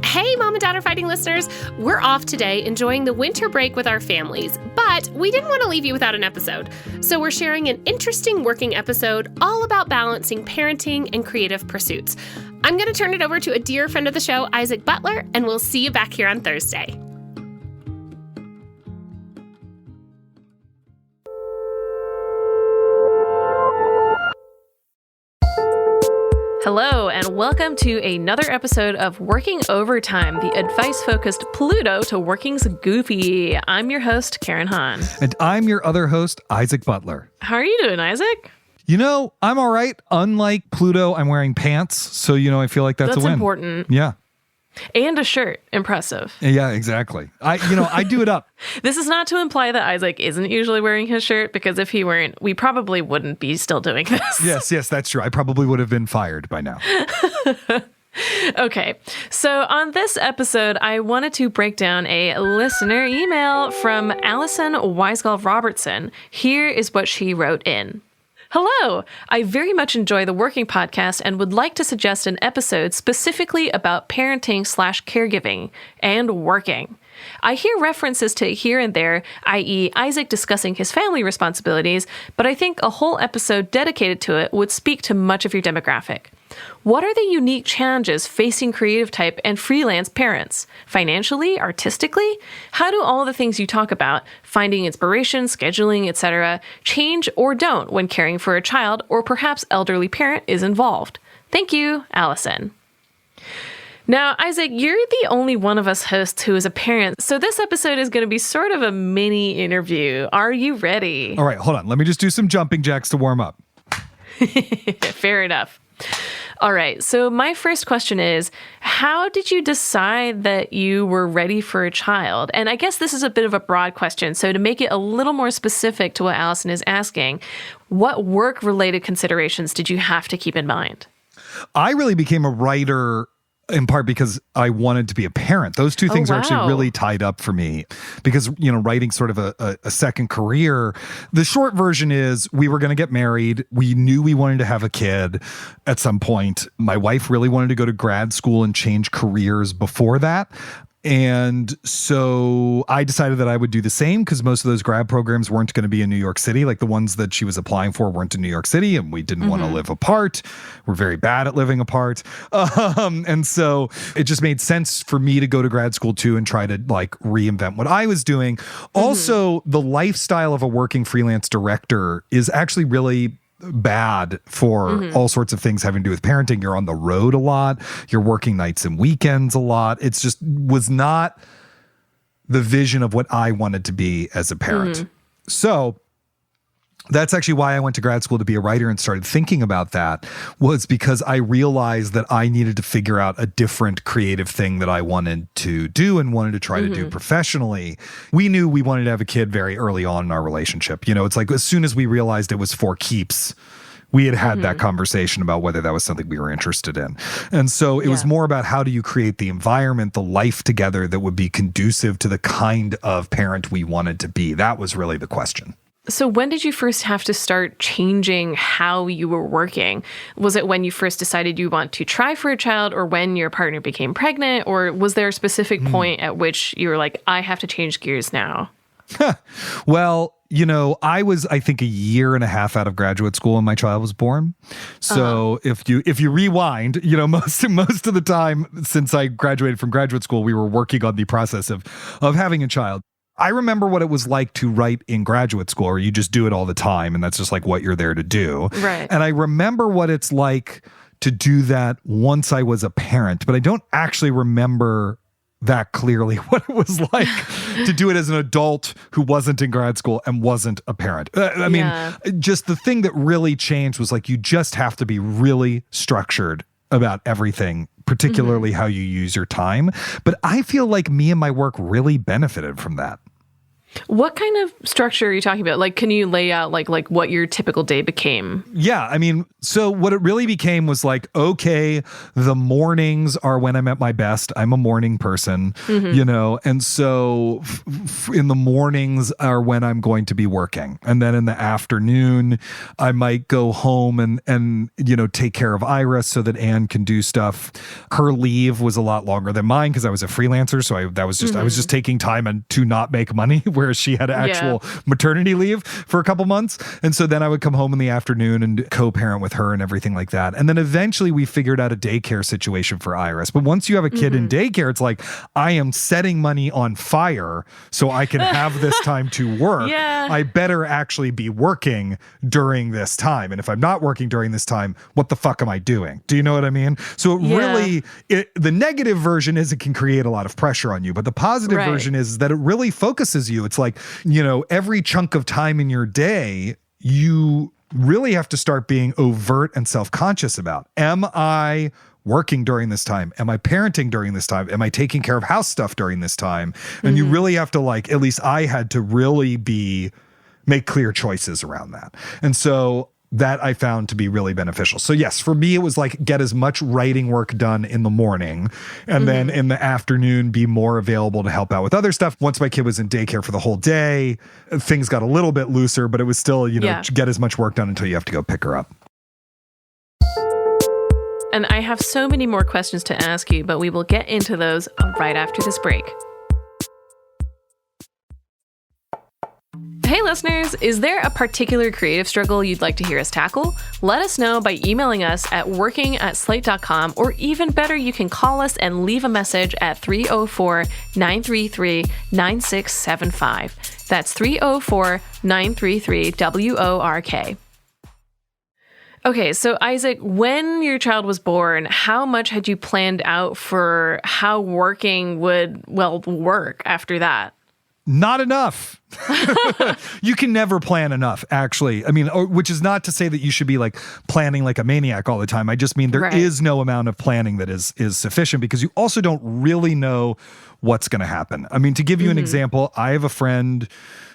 Hey, Mom and Dad Are Fighting listeners. We're off today enjoying the winter break with our families, but we didn't want to leave you without an episode. So we're sharing an interesting working episode all about balancing parenting and creative pursuits. I'm going to turn it over to a dear friend of the show, Isaac Butler, and we'll see you back here on Thursday. Hello, and welcome to another episode of Working Overtime, the advice-focused Pluto to Working's Goofy. I'm your host, Karen Hahn. And I'm your other host, Isaac Butler. How are you doing, Isaac? You know, I'm all right. Unlike Pluto, I'm wearing pants, so, I feel like that's a win. That's important. Yeah. And a shirt. Impressive. Yeah, exactly. I do it up. This is not to imply that Isaac isn't usually wearing his shirt, because if he weren't, we probably wouldn't be still doing this. Yes, that's true. I probably would have been fired by now. Okay, so on this episode, I wanted to break down a listener email from Allison Weisgolf Robertson. Here is what she wrote in. Hello! I very much enjoy the Working podcast and would like to suggest an episode specifically about parenting/caregiving and working. I hear references to here and there, i.e. Isaac discussing his family responsibilities, but I think a whole episode dedicated to it would speak to much of your demographic. What are the unique challenges facing creative type and freelance parents? Financially, artistically? How do all the things you talk about, finding inspiration, scheduling, etc., change or don't when caring for a child or perhaps elderly parent is involved? Thank you, Allison. Now, Isaac, you're the only one of us hosts who is a parent, so this episode is going to be sort of a mini interview. Are you ready? All right, hold on. Let me just do some jumping jacks to warm up. Fair enough. All right, so my first question is, how did you decide that you were ready for a child? And I guess this is a bit of a broad question, so to make it a little more specific to what Allison is asking, what work-related considerations did you have to keep in mind? I really became a writer in part because I wanted to be a parent. Those two things are actually really tied up for me because, writing sort of a second career. The short version is we were going to get married. We knew we wanted to have a kid at some point. My wife really wanted to go to grad school and change careers before that. And so I decided that I would do the same because most of those grad programs weren't going to be in New York City. Like the ones that she was applying for weren't in New York City, and we didn't want to live apart. We're very bad at living apart. And so it just made sense for me to go to grad school too and try to reinvent what I was doing. Also, the lifestyle of a working freelance director is actually really bad for all sorts of things having to do with parenting. You're on the road a lot. You're working nights and weekends a lot. It's just was not the vision of what I wanted to be as a parent. So that's actually why I went to grad school to be a writer and started thinking about that, was because I realized that I needed to figure out a different creative thing that I wanted to do and wanted to try to do professionally. We knew we wanted to have a kid very early on in our relationship. It's like as soon as we realized it was for keeps, we had that conversation about whether that was something we were interested in. And so it was more about how do you create the environment, the life together that would be conducive to the kind of parent we wanted to be. That was really the question. So when did you first have to start changing how you were working? Was it when you first decided you want to try for a child, or when your partner became pregnant? Or was there a specific point at which you were like, I have to change gears now? Well, I was, I think, a year and a half out of graduate school when my child was born. So if you rewind, most of the time since I graduated from graduate school, we were working on the process of having a child. I remember what it was like to write in graduate school, or you just do it all the time, and that's just like what you're there to do. Right. And I remember what it's like to do that once I was a parent, but I don't actually remember that clearly what it was like to do it as an adult who wasn't in grad school and wasn't a parent. I mean, just the thing that really changed was you just have to be really structured about everything, particularly how you use your time. But I feel like me and my work really benefited from that. What kind of structure are you talking about? Like, can you lay out like what your typical day became? Yeah, I mean, so what it really became was like, okay, the mornings are when I'm at my best. I'm a morning person, and so in the mornings are when I'm going to be working. And then in the afternoon, I might go home and take care of Iris so that Anne can do stuff. Her leave was a lot longer than mine because I was a freelancer, so I was just taking time to not make money, whereas she had actual maternity leave for a couple months. And so then I would come home in the afternoon and co-parent with her and everything like that. And then eventually we figured out a daycare situation for Iris. But once you have a kid in daycare, it's like, I am setting money on fire so I can have this time to work. Yeah. I better actually be working during this time. And if I'm not working during this time, what the fuck am I doing? Do you know what I mean? So the negative version is it can create a lot of pressure on you. But the positive version is that it really focuses you. It's like, every chunk of time in your day, you really have to start being overt and self-conscious about. Am I working during this time? Am I parenting during this time? Am I taking care of house stuff during this time? And you really have to at least I had to really make clear choices around that. And so that I found to be really beneficial. So yes, for me, it was like get as much writing work done in the morning and then in the afternoon be more available to help out with other stuff. Once my kid was in daycare for the whole day, things got a little bit looser, but it was still, get as much work done until you have to go pick her up. And I have so many more questions to ask you, but we will get into those right after this break. Hey listeners, is there a particular creative struggle you'd like to hear us tackle? Let us know by emailing us at working@slate.com, or even better, you can call us and leave a message at 304-933-9675. That's 304-933-WORK. Okay, so Isaac, when your child was born, how much had you planned out for how working would, work after that? Not enough. You can never plan enough, actually. I mean, which is not to say that you should be planning like a maniac all the time. I just mean there is no amount of planning that is sufficient, because you also don't really know what's going to happen. I mean, to give you an example, I have a friend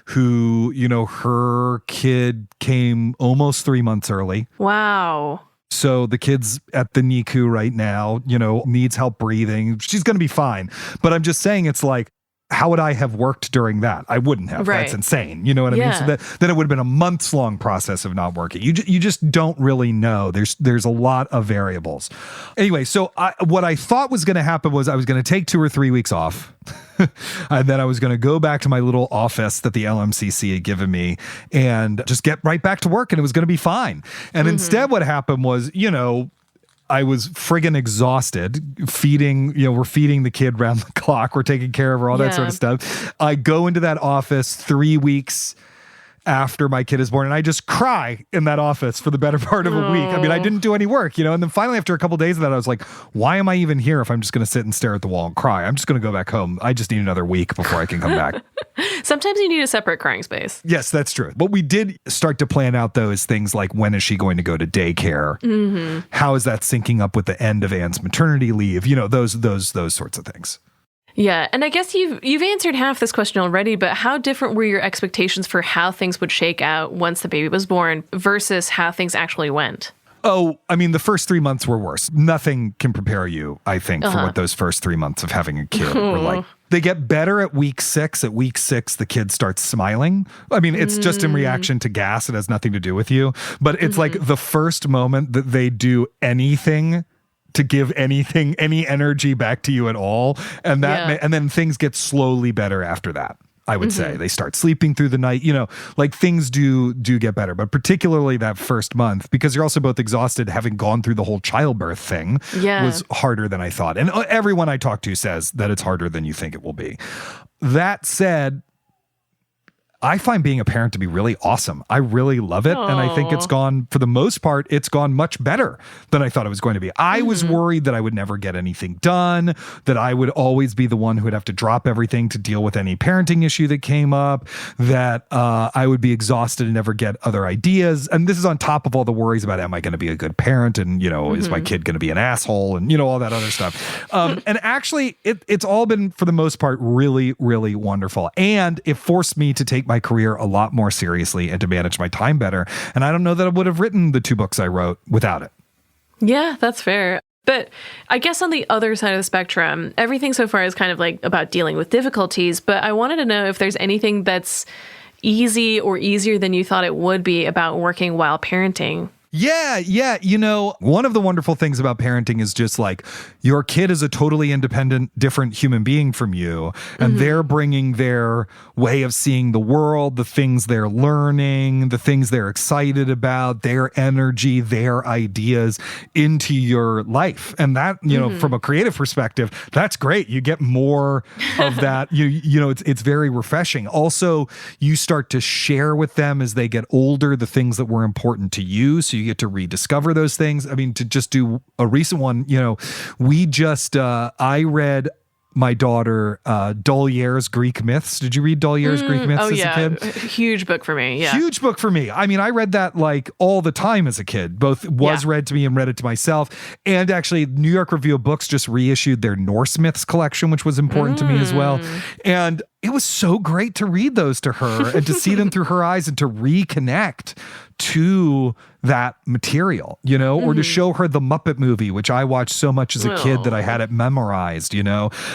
who, her kid came almost 3 months early. Wow. So the kid's at the NICU right now, needs help breathing. She's going to be fine. But I'm just saying, it's like, how would I have worked during that? I wouldn't have. That's insane. You know what I mean? So then it would have been a months-long process of not working. You just don't really know. There's a lot of variables. Anyway, so what I thought was going to happen was I was going to take 2 or 3 weeks off. And then I was going to go back to my little office that the LMCC had given me and just get right back to work, and it was going to be fine. And instead what happened was, I was friggin' exhausted feeding, we're feeding the kid round the clock. We're taking care of her, all that sort of stuff. I go into that office 3 weeks after my kid is born, and I just cry in that office for the better part of a week. I mean, I didn't do any work, and then finally after a couple of days of that, I was like, why am I even here if I'm just going to sit and stare at the wall and cry? I'm just going to go back home. I just need another week before I can come back. Sometimes you need a separate crying space. Yes, that's true. What we did start to plan out, though, is things like, when is she going to go to daycare? How is that syncing up with the end of Anne's maternity leave? Those sorts of things. Yeah, and I guess you've answered half this question already, but how different were your expectations for how things would shake out once the baby was born versus how things actually went? Oh, I mean, the first 3 months were worse. Nothing can prepare you, I think, for what those first 3 months of having a kid were like. They get better at week 6. At week 6, the kid starts smiling. I mean, it's just in reaction to gas. It has nothing to do with you. But it's like the first moment that they do anything to give any energy back to you at all. And and then things get slowly better after that. I would say they start sleeping through the night, things do get better, but particularly that first month, because you're also both exhausted, having gone through the whole childbirth thing was harder than I thought. And everyone I talk to says that it's harder than you think it will be. That said, I find being a parent to be really awesome. I really love it. Aww. And I think it's gone, for the most part, it's gone much better than I thought it was going to be. I was worried that I would never get anything done, that I would always be the one who would have to drop everything to deal with any parenting issue that came up, that I would be exhausted and never get other ideas. And this is on top of all the worries about, am I going to be a good parent? And, is my kid going to be an asshole? And, all that other stuff. And actually, it's all been, for the most part, really, really wonderful. And it forced me to take my career a lot more seriously and to manage my time better. And I don't know that I would have written the 2 books I wrote without it. Yeah, that's fair. But I guess on the other side of the spectrum, everything so far is kind of like about dealing with difficulties. But I wanted to know if there's anything that's easy or easier than you thought it would be about working while parenting. Yeah. One of the wonderful things about parenting is just like your kid is a totally independent, different human being from you. And they're bringing their way of seeing the world, the things they're learning, the things they're excited about, their energy, their ideas into your life. And that, from a creative perspective, that's great. You get more of that. It's very refreshing. Also, you start to share with them as they get older the things that were important to you. So you get to rediscover those things. I mean, to just do a recent one, I read my daughter Dolier's Greek Myths. Did you read Dolier's Greek Myths as a kid? Huge book for me. Yeah. Huge book for me. I mean, I read that like all the time as a kid. Both was read to me and read it to myself. And actually, New York Review of Books just reissued their Norse Myths collection, which was important to me as well. And it was so great to read those to her and to see them through her eyes and to reconnect to that material, or to show her the Muppet movie, which I watched so much as a kid that I had it memorized,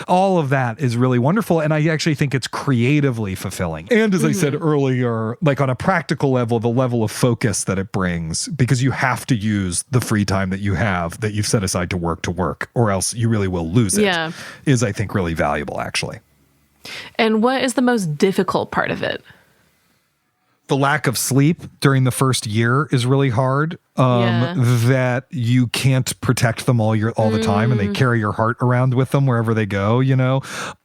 all of that is really wonderful. And I actually think it's creatively fulfilling. And as I said earlier, like on a practical level, the level of focus that it brings, because you have to use the free time that you have that you've set aside to work, or else you really will lose it, is I think really valuable actually. And what is the most difficult part of it? The lack of sleep during the first year is really hard. That you can't protect them all the time, and they carry your heart around with them wherever they go.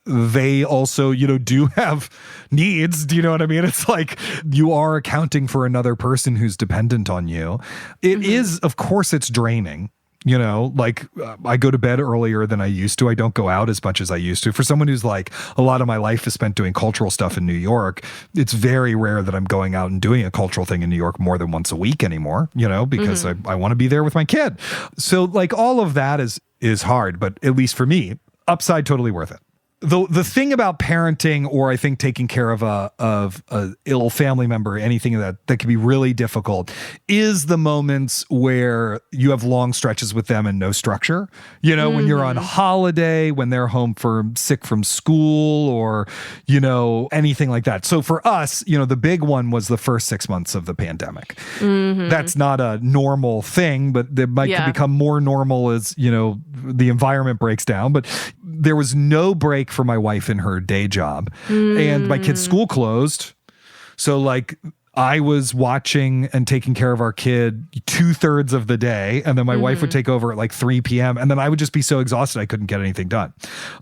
They also, do have needs. Do you know what I mean? It's like you are accounting for another person who's dependent on you. It is, of course, it's draining. I go to bed earlier than I used to. I don't go out as much as I used to. For someone who's like, a lot of my life is spent doing cultural stuff in New York, it's very rare that I'm going out and doing a cultural thing in New York more than once a week anymore, because I want to be there with my kid. So like all of that is hard, but at least for me, upside totally worth it. The thing about parenting, or I think taking care of a ill family member, anything that can be really difficult, is the moments where you have long stretches with them and no structure. When you're on holiday, when they're home sick from school, or anything like that. So for us, the big one was the first 6 months of the pandemic. That's not a normal thing, but it might become more normal as the environment breaks down. But there was no break for my wife in her day job, and my kid's school closed. So like I was watching and taking care of our kid 2/3 of the day, and then my wife would take over at like 3 p.m. and then I would just be so exhausted I couldn't get anything done.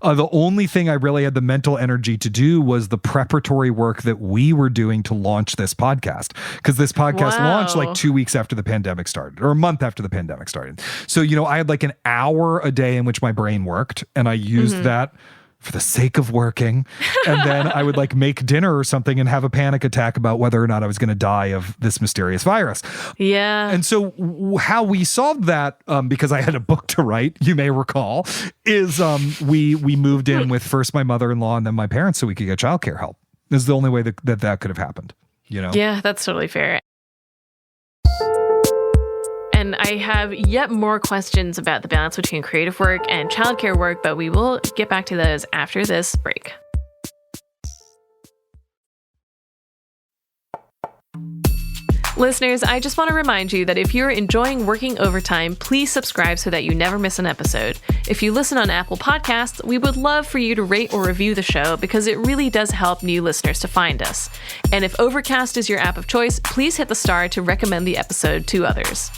The only thing I really had the mental energy to do was the preparatory work that we were doing to launch this podcast, because this podcast launched like 2 weeks after the pandemic started, or a month after the pandemic started. So I had like an hour a day in which my brain worked, and I used that for the sake of working. And then I would like make dinner or something and have a panic attack about whether or not I was going to die of this mysterious virus. Yeah. And so how we solved that, because I had a book to write, you may recall, is we moved in with first my mother-in-law and then my parents so we could get childcare help. This is the only way that could have happened, Yeah, that's totally fair. And I have yet more questions about the balance between creative work and childcare work, but we will get back to those after this break. Listeners, I just want to remind you that if you're enjoying working overtime, please subscribe so that you never miss an episode. If you listen on Apple Podcasts, we would love for you to rate or review the show because it really does help new listeners to find us. And if Overcast is your app of choice, please hit the star to recommend the episode to others.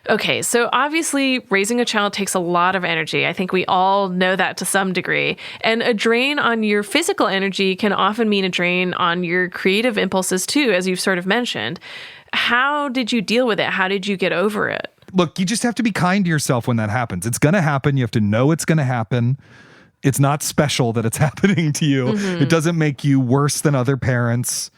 Okay, so obviously raising a child takes a lot of energy. I think we all know that to some degree. And a drain on your physical energy can often mean a drain on your creative impulses too, as you've sort of mentioned. How did you deal with it? How did you get over it? Look, you just have to be kind to yourself when that happens. It's going to happen. You have to know it's going to happen. It's not special that it's happening to you. It doesn't make you worse than other parents.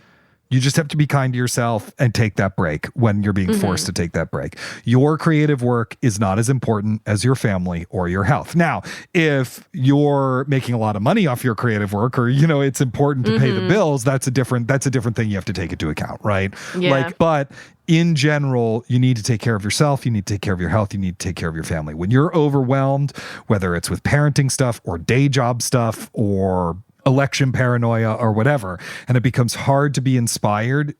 You just have to be kind to yourself and take that break when you're being forced to take that break. Your creative work is not as important as your family or your health. Now, if you're making a lot of money off your creative work, or, you know, it's important to pay the bills, that's a different thing you have to take into account, right? Yeah. But in general, you need to take care of yourself. You need to take care of your health. You need to take care of your family. When you're overwhelmed, whether it's with parenting stuff or day job stuff or election paranoia or whatever, and it becomes hard to be inspired,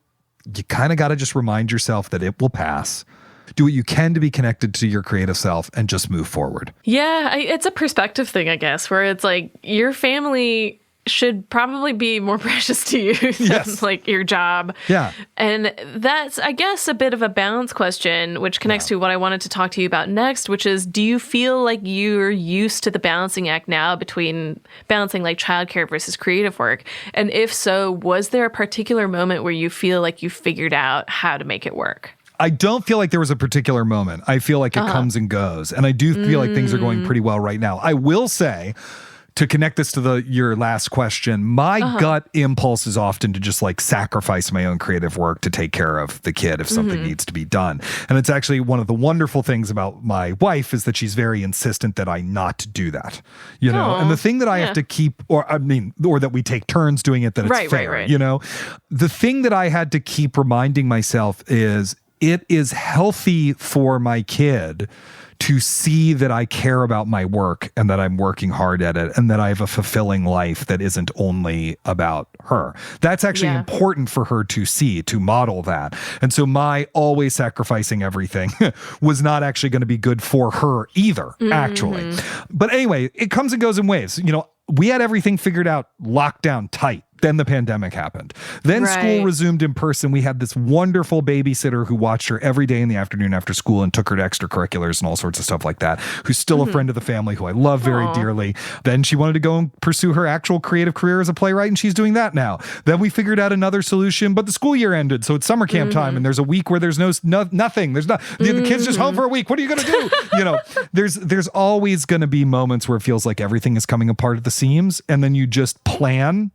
you kind of got to just remind yourself that it will pass. Do what you can to be connected to your creative self and just move forward. Yeah, it's a perspective thing, I guess, where it's like your family should probably be more precious to you than like your job. Yeah. And that's, I guess, a bit of a balance question, which connects to what I wanted to talk to you about next, which is, do you feel like you're used to the balancing act now between balancing like childcare versus creative work? And if so, was there a particular moment where you feel like you figured out how to make it work? I don't feel like there was a particular moment. I feel like it comes and goes. And I do feel like things are going pretty well right now. I will say, to connect this to your last question, my gut impulse is often to just like sacrifice my own creative work to take care of the kid if something needs to be done. And it's actually one of the wonderful things about my wife is that she's very insistent that I not do that, you know? And the thing that I have to keep, or that we take turns doing it, that it's fair, you know? The thing that I had to keep reminding myself is it is healthy for my kid to see that I care about my work and that I'm working hard at it and that I have a fulfilling life that isn't only about her. That's actually important for her to see, to model that. And so my always sacrificing everything was not actually going to be good for her either, actually. But anyway, it comes and goes in waves. You know, we had everything figured out, locked down tight. Then the pandemic happened. Then school resumed in person. We had this wonderful babysitter who watched her every day in the afternoon after school and took her to extracurriculars and all sorts of stuff like that, who's still a friend of the family, who I love very dearly. Then she wanted to go and pursue her actual creative career as a playwright, and she's doing that now. Then we figured out another solution, but the school year ended, so it's summer camp time, and there's a week where there's nothing. There's not the kid's just home for a week. What are you going to do? You know, there's always going to be moments where it feels like everything is coming apart at the seams, and then you just plan.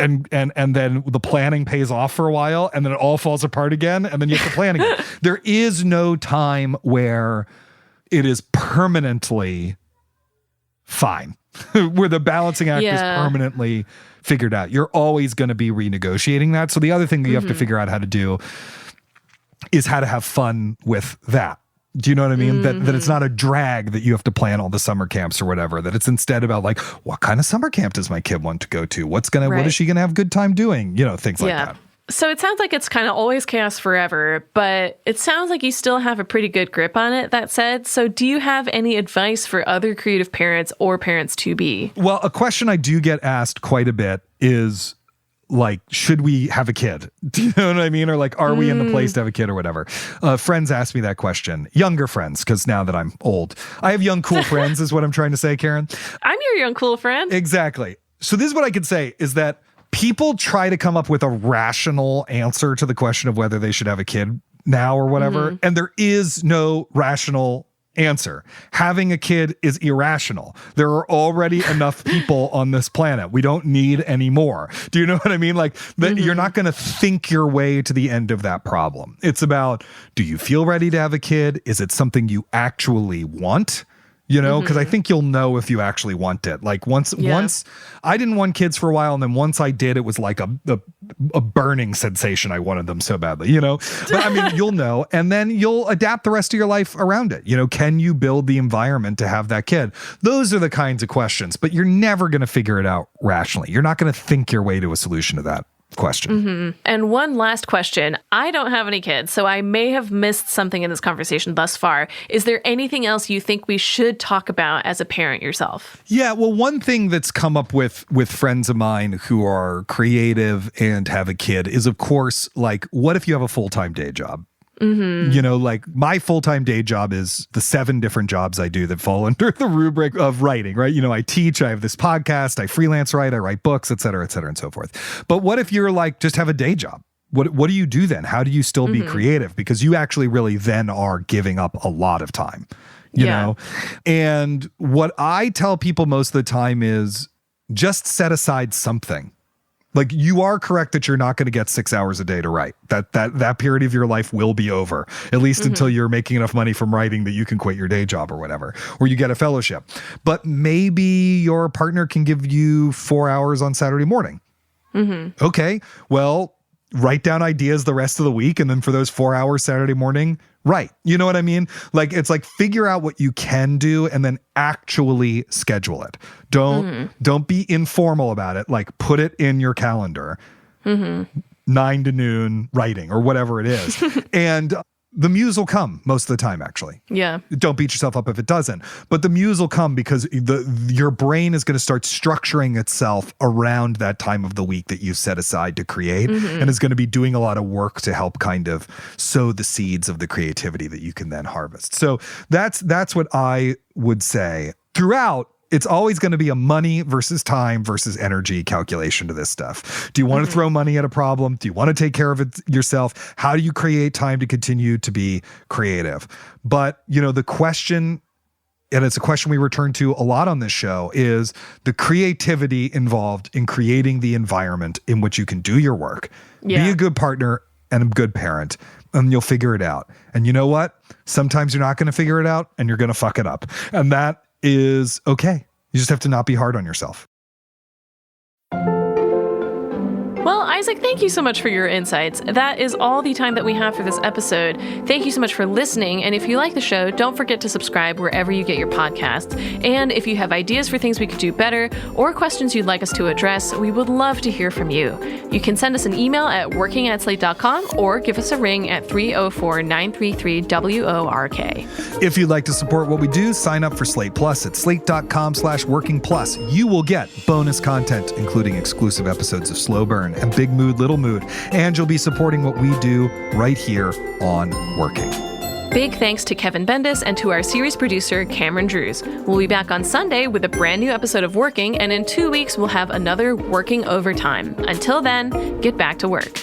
And then the planning pays off for a while, and then it all falls apart again, and then you have to plan again. There is no time where it is permanently fine, where the balancing act is permanently figured out. You're always going to be renegotiating that. So the other thing that you have to figure out how to do is how to have fun with that. Do you know what I mean? That it's not a drag that you have to plan all the summer camps or whatever, that it's instead about like, what kind of summer camp does my kid want to go to? What is she going to have a good time doing? You know, things like that. So it sounds like it's kind of always chaos forever, but it sounds like you still have a pretty good grip on it, that said. So do you have any advice for other creative parents or parents to be? Well, a question I do get asked quite a bit is, like, should we have a kid? Do you know what I mean? Or like, are we in the place to have a kid or whatever? Friends ask me that question. Younger friends, because now that I'm old, I have young, cool friends is what I'm trying to say, Karen. I'm your young, cool friend. Exactly. So this is what I could say is that people try to come up with a rational answer to the question of whether they should have a kid now or whatever. And there is no rational answer. Having a kid is irrational. There are already enough people on this planet. We don't need any more. Do you know what I mean? Like, you're not going to think your way to the end of that problem. It's about, do you feel ready to have a kid? Is it something you actually want? You know, because I think you'll know if you actually want it. Like once I didn't want kids for a while, and then once I did, it was like a burning sensation. I wanted them so badly, you know. But I mean, you'll know, and then you'll adapt the rest of your life around it. You know, can you build the environment to have that kid? Those are the kinds of questions, but you're never going to figure it out rationally. You're not going to think your way to a solution to that question. And one last question. I don't have any kids, so I may have missed something in this conversation thus far. Is there anything else you think we should talk about as a parent yourself? Yeah, well, one thing that's come up with friends of mine who are creative and have a kid is, of course, like, what if you have a full-time day job? You know, like my full-time day job is the 7 different jobs I do that fall under the rubric of writing, right? You know, I teach, I have this podcast, I freelance write, I write books, et cetera, and so forth. But what if you're like, just have a day job? What do you do then? How do you still be creative? Because you actually really then are giving up a lot of time, you know? And what I tell people most of the time is just set aside something. Like, you are correct that you're not going to get 6 hours a day to write. That period of your life will be over, at least until you're making enough money from writing that you can quit your day job or whatever, or you get a fellowship. But maybe your partner can give you 4 hours on Saturday morning. Okay, well, write down ideas the rest of the week, and then for those 4 hours Saturday morning, write. You know what I mean? Like, it's like, figure out what you can do and then actually schedule it. Don't be informal about it. Like, put it in your calendar. 9 to noon writing or whatever it is. And the muse will come most of the time, actually. Yeah. Don't beat yourself up if it doesn't. But the muse will come because your brain is going to start structuring itself around that time of the week that you set aside to create, and is going to be doing a lot of work to help kind of sow the seeds of the creativity that you can then harvest. So that's what I would say. Throughout, it's always going to be a money versus time versus energy calculation to this stuff. Do you want to throw money at a problem? Do you want to take care of it yourself? How do you create time to continue to be creative? But, you know, the question, and it's a question we return to a lot on this show, is the creativity involved in creating the environment in which you can do your work. Be a good partner and a good parent, and you'll figure it out. And you know what? Sometimes you're not going to figure it out, and you're going to fuck it up. And that is okay. You just have to not be hard on yourself. Well, Isaac, thank you so much for your insights. That is all the time that we have for this episode. Thank you so much for listening. And if you like the show, don't forget to subscribe wherever you get your podcasts. And if you have ideas for things we could do better or questions you'd like us to address, we would love to hear from you. You can send us an email at working@slate.com or give us a ring at 304-933-WORK. If you'd like to support what we do, sign up for Slate Plus at slate.com/workingplus. You will get bonus content, including exclusive episodes of Slow Burn and Big Mood, Little Mood, and you'll be supporting what we do right here on Working. Big thanks to Kevin Bendis and to our series producer, Cameron Drews. We'll be back on Sunday with a brand new episode of Working, and in 2 weeks, we'll have another Working Overtime. Until then, get back to work.